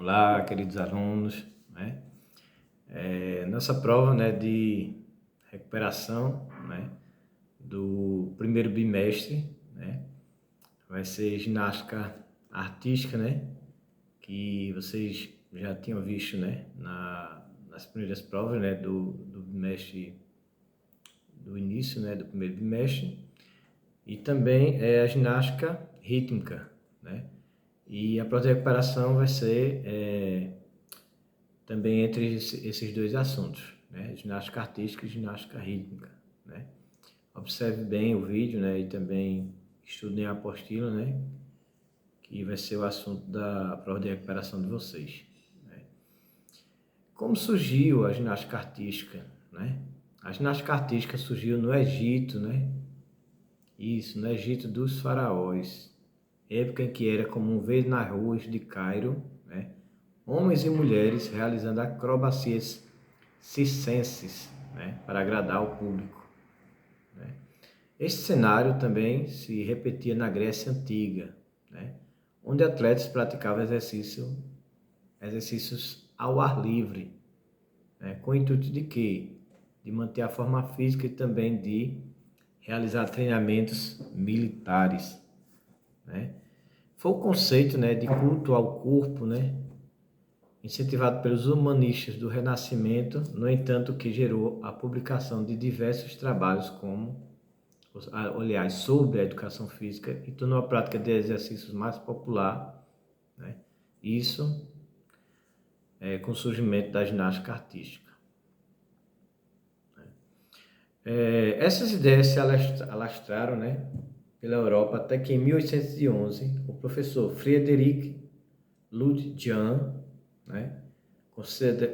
Olá, queridos alunos, né? Nossa prova, né, de recuperação, né, do primeiro bimestre, né, vai ser ginástica artística, né, que vocês já tinham visto, né, nas primeiras provas, né, do bimestre, do início, né, do primeiro bimestre, e também a ginástica rítmica, né, e a prova de recuperação vai ser também entre esses dois assuntos, né? Ginástica artística e ginástica rítmica, né? Observe bem o vídeo, né? E também estudem a apostila, né? Que vai ser o assunto da prova de recuperação de vocês, né? Como surgiu a ginástica artística, né? A ginástica artística surgiu no Egito, né? Isso, no Egito dos faraós, época em que era comum ver nas ruas de Cairo, né? Homens e mulheres realizando acrobacias circenses, né, para agradar o público, né? Este cenário também se repetia na Grécia Antiga, né, onde atletas praticavam exercícios ao ar livre, né, com o intuito de quê? De manter a forma física e também de realizar treinamentos militares, né? Foi o conceito, né, de culto ao corpo, né, incentivado pelos humanistas do Renascimento, no entanto, que gerou a publicação de diversos trabalhos aliás, sobre a educação física e tornou a prática de exercícios mais popular, né? Isso com o surgimento da ginástica artística. Essas ideias se alastraram, né, pela Europa até que em 1811 o professor Frédéric Ludwig, né,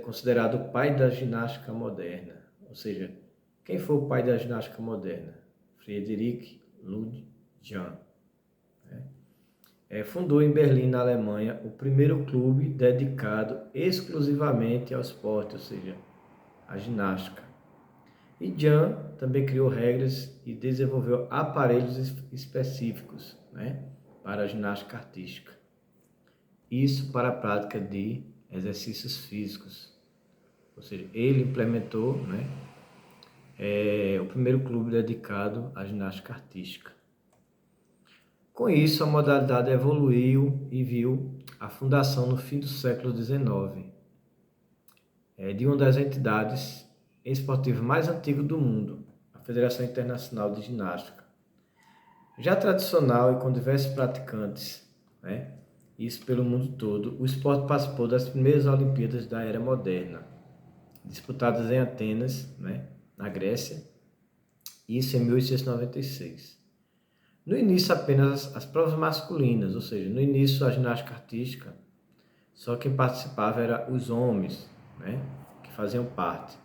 considerado o pai da ginástica moderna. Ou seja, quem foi o pai da ginástica moderna? Frédéric Ludwig. Fundou em Berlim, na Alemanha, o primeiro clube dedicado exclusivamente ao esporte, ou seja, à ginástica. E Jan também criou regras e desenvolveu aparelhos específicos, né, para a ginástica artística. Isso para a prática de exercícios físicos. Ou seja, ele implementou, né, o primeiro clube dedicado à ginástica artística. Com isso, a modalidade evoluiu e viu a fundação no fim do século XIX de uma das entidades esportivas mais antigas do mundo, a Federação Internacional de Ginástica. Já tradicional e com diversos praticantes, né, isso pelo mundo todo, o esporte participou das primeiras Olimpíadas da Era Moderna, disputadas em Atenas, né, na Grécia, isso em 1896. No início, apenas as provas masculinas, ou seja, no início a ginástica artística, só quem participava eram os homens, né, que faziam parte.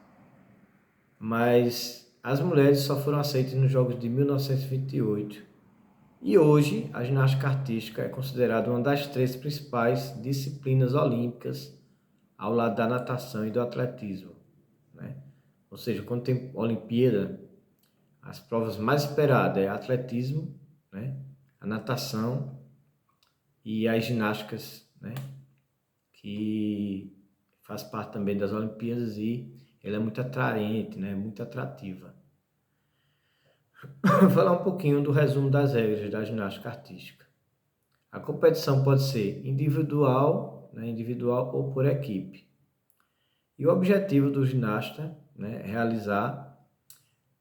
Mas as mulheres só foram aceitas nos Jogos de 1928. E hoje, a ginástica artística é considerada uma das 3 principais disciplinas olímpicas, ao lado da natação e do atletismo, né? Ou seja, quando tem Olimpíada, as provas mais esperadas é atletismo, né, a natação e as ginásticas, né, que faz parte também das Olimpíadas e ela é muito atraente, né, muito atrativa. Vou falar um pouquinho do resumo das regras da ginástica artística. A competição pode ser individual, né, individual ou por equipe. E o objetivo do ginasta, né, é realizar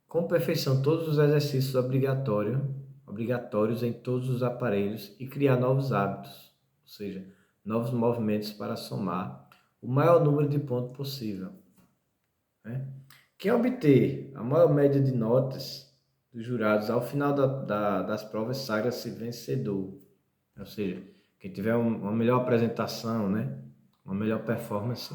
com perfeição todos os exercícios obrigatórios em todos os aparelhos e criar novos hábitos, ou seja, novos movimentos para somar o maior número de pontos possível, né? Quem obter a maior média de notas dos jurados ao final das provas sagra-se vencedor, ou seja, quem tiver uma melhor apresentação, né, uma melhor performance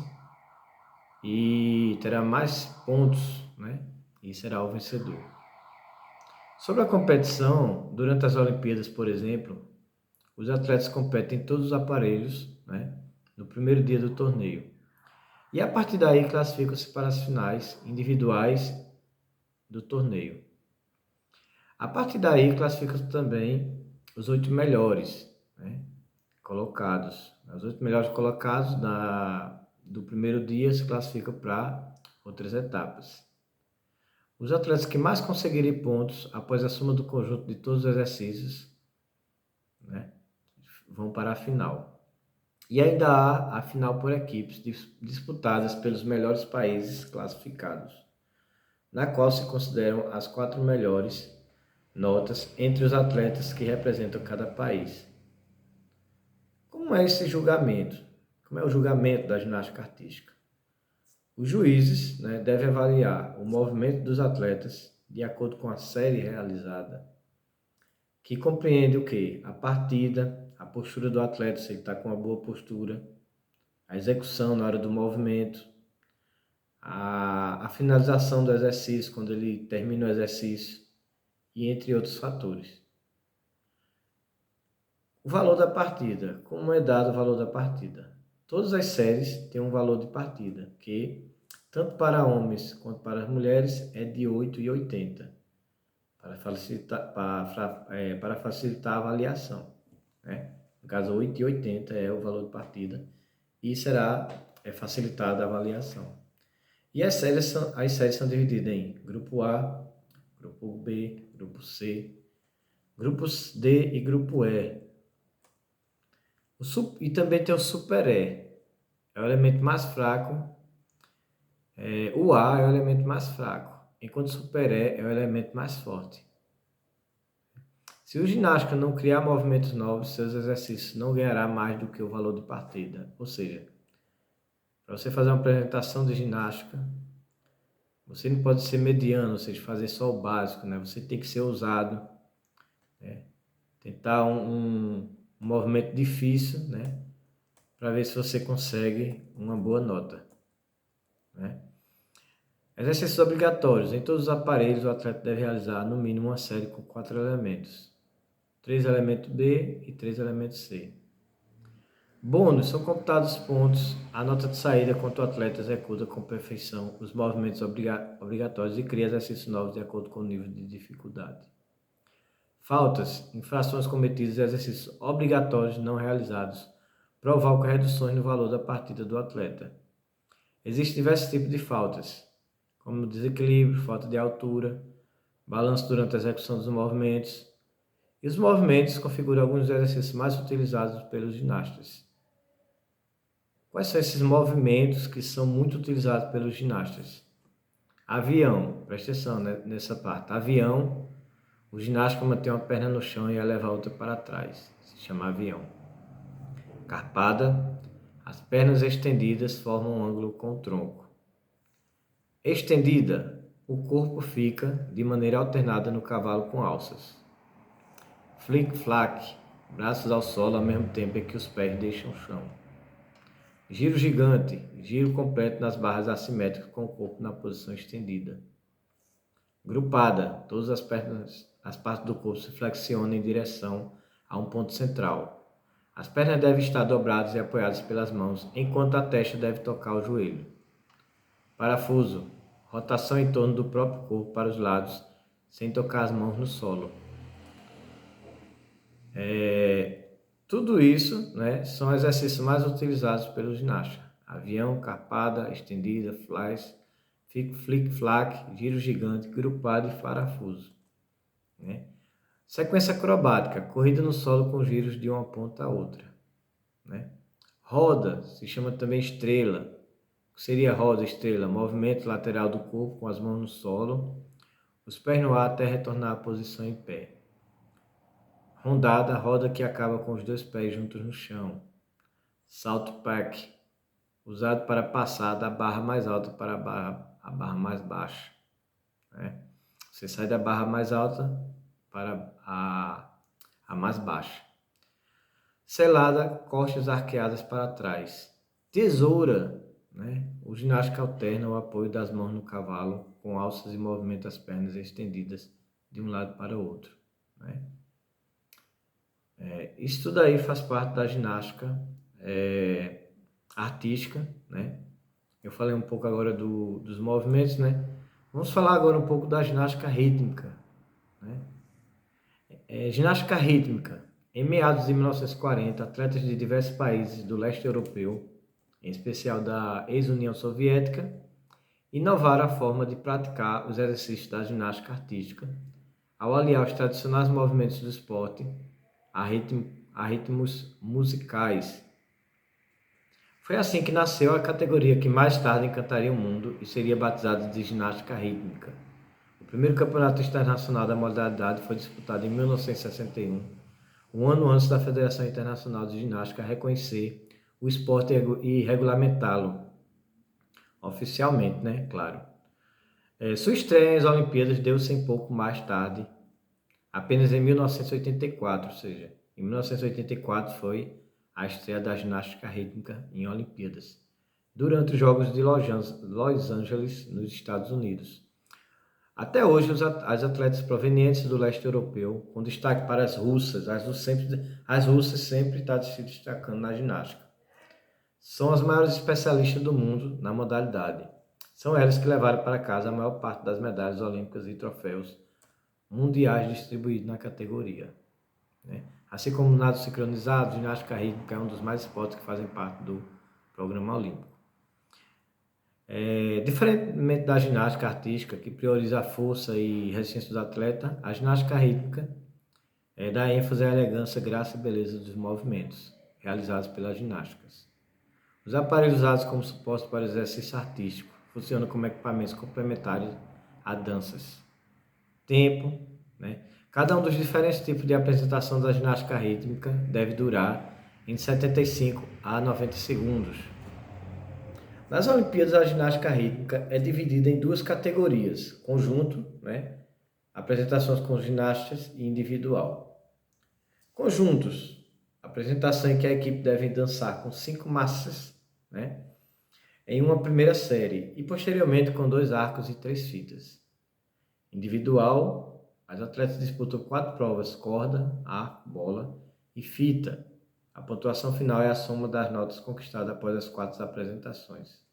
e terá mais pontos, né, e será o vencedor. Sobre a competição, durante as Olimpíadas, por exemplo, os atletas competem em todos os aparelhos, né, no primeiro dia do torneio. E a partir daí classificam-se para as finais individuais do torneio. A partir daí classificam-se também os 8 melhores, né, colocados. Os 8 melhores colocados do primeiro dia se classificam para outras etapas. Os atletas que mais conseguirem pontos após a soma do conjunto de todos os exercícios, né, vão para a final. E ainda há a final por equipes disputadas pelos melhores países classificados, na qual se consideram as 4 melhores notas entre os atletas que representam cada país. Como é esse julgamento? Como é o julgamento da ginástica artística? Os juízes, né, devem avaliar o movimento dos atletas de acordo com a série realizada, que compreende o quê? A partida, a postura do atleta, se ele está com uma boa postura, a execução na hora do movimento, a finalização do exercício, quando ele termina o exercício, e entre outros fatores. O valor da partida. Como é dado o valor da partida? Todas as séries têm um valor de partida, que, tanto para homens quanto para as mulheres, é de 8,80, para facilitar a avaliação. Né? No caso, 8,80 é o valor de partida e será facilitada a avaliação. E as séries são divididas em Grupo A, Grupo B, Grupo C, Grupos D e Grupo E. E também tem o Super E, é o elemento mais fraco. O A é o elemento mais fraco, enquanto o Super E é o elemento mais forte. Se o ginasta não criar movimentos novos, seus exercícios não ganhará mais do que o valor de partida. Ou seja, para você fazer uma apresentação de ginástica, você não pode ser mediano, ou seja, fazer só o básico, né? Você tem que ser ousado, né? Tentar um movimento difícil, né? Para ver se você consegue uma boa nota, né? Exercícios obrigatórios. Em todos os aparelhos, o atleta deve realizar no mínimo uma série com 4 elementos. 3 elementos B e 3 elementos C. Bônus. São computados pontos, a nota de saída quando o atleta executa com perfeição os movimentos obrigatórios e cria exercícios novos de acordo com o nível de dificuldade. Faltas. Infrações cometidas e exercícios obrigatórios não realizados provocam reduções no valor da partida do atleta. Existem diversos tipos de faltas, como desequilíbrio, falta de altura, balanço durante a execução dos movimentos. E os movimentos configuram alguns dos exercícios mais utilizados pelos ginastas. Quais são esses movimentos que são muito utilizados pelos ginastas? Avião, presta atenção nessa parte. Avião, o ginasta mantém uma perna no chão e eleva a outra para trás. Se chama avião. Carpada, as pernas estendidas formam um ângulo com o tronco. Estendida, o corpo fica de maneira alternada no cavalo com alças. Flick-flack, braços ao solo ao mesmo tempo em que os pés deixam o chão. Giro gigante, giro completo nas barras assimétricas com o corpo na posição estendida. Grupada, todas as partes do corpo se flexionam em direção a um ponto central. As pernas devem estar dobradas e apoiadas pelas mãos, enquanto a testa deve tocar o joelho. Parafuso, rotação em torno do próprio corpo para os lados, sem tocar as mãos no solo. Tudo isso, né, são exercícios mais utilizados pelo ginasta. Avião, carpada, estendida, flick-flack, giro gigante, grupado e parafuso. Né? Sequência acrobática, corrida no solo com giros de uma ponta a outra. Né? Roda, se chama também estrela. O que seria roda, estrela? Movimento lateral do corpo com as mãos no solo, os pés no ar até retornar à posição em pé. Rondada, roda que acaba com os 2 pés juntos no chão. Salto pack, usado para passar da barra mais alta para a barra mais baixa. Né? Você sai da barra mais alta para a mais baixa. Selada, costas arqueadas para trás. Tesoura, né? O ginasta alterna o apoio das mãos no cavalo com alças e movimenta as pernas estendidas de um lado para o outro. Né? Isso tudo aí faz parte da ginástica artística, né? Eu falei um pouco agora dos movimentos, né? Vamos falar agora um pouco da ginástica rítmica, né? Ginástica rítmica Em meados de 1940, atletas de diversos países do leste europeu, em especial da ex-União Soviética, inovaram a forma de praticar os exercícios da ginástica artística, ao aliar os tradicionais movimentos do esporte a ritmos musicais. Foi assim que nasceu a categoria que mais tarde encantaria o mundo e seria batizada de ginástica rítmica. O primeiro campeonato internacional da modalidade foi disputado em 1961, um ano antes da Federação Internacional de Ginástica reconhecer o esporte e regulamentá-lo oficialmente, né? Claro. Sua estreia nas Olimpíadas deu-se um pouco mais tarde, apenas em 1984, ou seja, em 1984 foi a estreia da ginástica rítmica em Olimpíadas, durante os Jogos de Los Angeles, nos Estados Unidos. Até hoje, as atletas provenientes do leste europeu, com destaque para as russas, as russas sempre estão se destacando na ginástica. São as maiores especialistas do mundo na modalidade. São elas que levaram para casa a maior parte das medalhas olímpicas e troféus mundiais distribuídos na categoria, né? Assim como nado sincronizado, ginástica rítmica é um dos mais esportes que fazem parte do programa olímpico. Diferentemente da ginástica artística, que prioriza a força e resistência do atleta, a ginástica rítmica dá ênfase à elegância, graça e beleza dos movimentos realizados pelas ginásticas. Os aparelhos usados como suporte para o exercício artístico funcionam como equipamentos complementares a danças. Tempo, né? Cada um dos diferentes tipos de apresentação da ginástica rítmica deve durar entre 75 a 90 segundos. Nas Olimpíadas, a ginástica rítmica é dividida em duas categorias: conjunto, né? Apresentações com ginastas e individual. Conjuntos, apresentação em que a equipe deve dançar com 5 massas, né? Em uma primeira série e posteriormente com 2 arcos e 3 fitas. Individual, as atletas disputam 4 provas: corda, arco, bola e fita. A pontuação final é a soma das notas conquistadas após as 4 apresentações.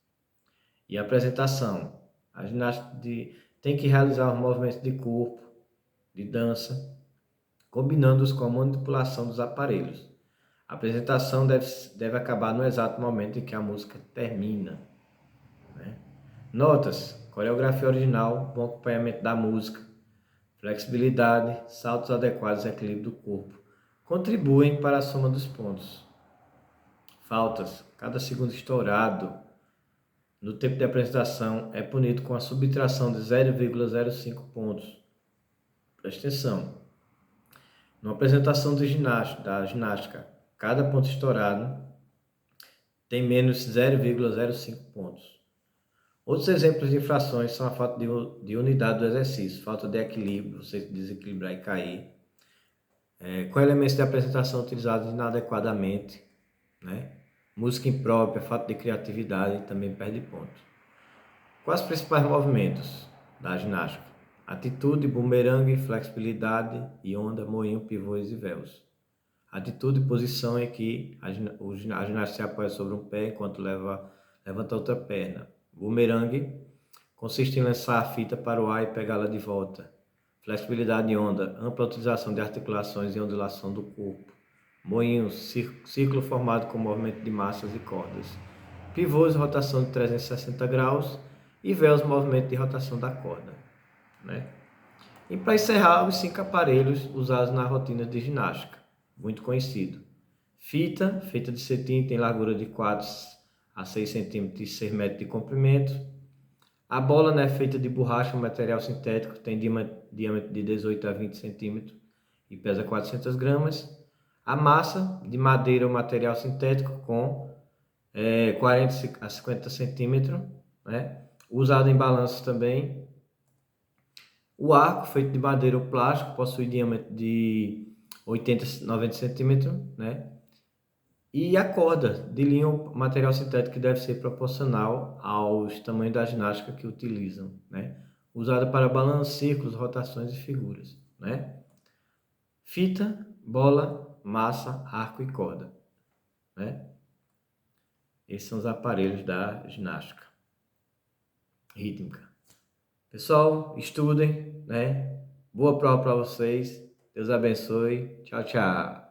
E a apresentação, a ginasta tem que realizar os movimentos de corpo, de dança, combinando-os com a manipulação dos aparelhos. A apresentação deve acabar no exato momento em que a música termina, né? Notas: coreografia original, bom acompanhamento da música, flexibilidade, saltos adequados e equilíbrio do corpo contribuem para a soma dos pontos. Faltas: cada segundo estourado no tempo de apresentação é punido com a subtração de 0,05 pontos. Presta atenção. Numa apresentação da ginástica, cada ponto estourado tem menos 0,05 pontos. Outros exemplos de infrações são a falta de unidade do exercício, falta de equilíbrio, você desequilibrar e cair, com elementos de apresentação utilizados inadequadamente, né? Música imprópria, falta de criatividade também perde ponto. Quais os principais movimentos da ginástica? Atitude, bumerangue, flexibilidade e onda, moinho, pivôs e véus. Atitude, posição em que a ginasta se apoia sobre um pé enquanto levanta outra perna. Bumerangue consiste em lançar a fita para o ar e pegá-la de volta. Flexibilidade e onda, ampla utilização de articulações e ondulação do corpo. Moinho, círculo formado com movimento de massas e cordas. Pivôs, rotação de 360 graus. E véus, movimento de rotação da corda, né? E para encerrar, os 5 aparelhos usados na rotina de ginástica, muito conhecido. Fita, feita de cetim, tem largura de 4 a 6 cm e 6 metros de comprimento. A bola, né, feita de borracha, material sintético, tem diâmetro de 18 a 20 cm e pesa 400 gramas. A massa, de madeira ou material sintético, com 40 a 50 centímetros, né? Usado em balanços também. O arco, feito de madeira ou plástico, possui diâmetro de 80 a 90 centímetros, né? E a corda de linha ou material sintético, que deve ser proporcional aos tamanhos da ginástica que utilizam, né? Usada para balanços, círculos, rotações e figuras, né? Fita, bola, massa, arco e corda, né? Esses são os aparelhos da ginástica rítmica. Pessoal, estudem, né? Boa prova para vocês. Deus abençoe. Tchau, tchau.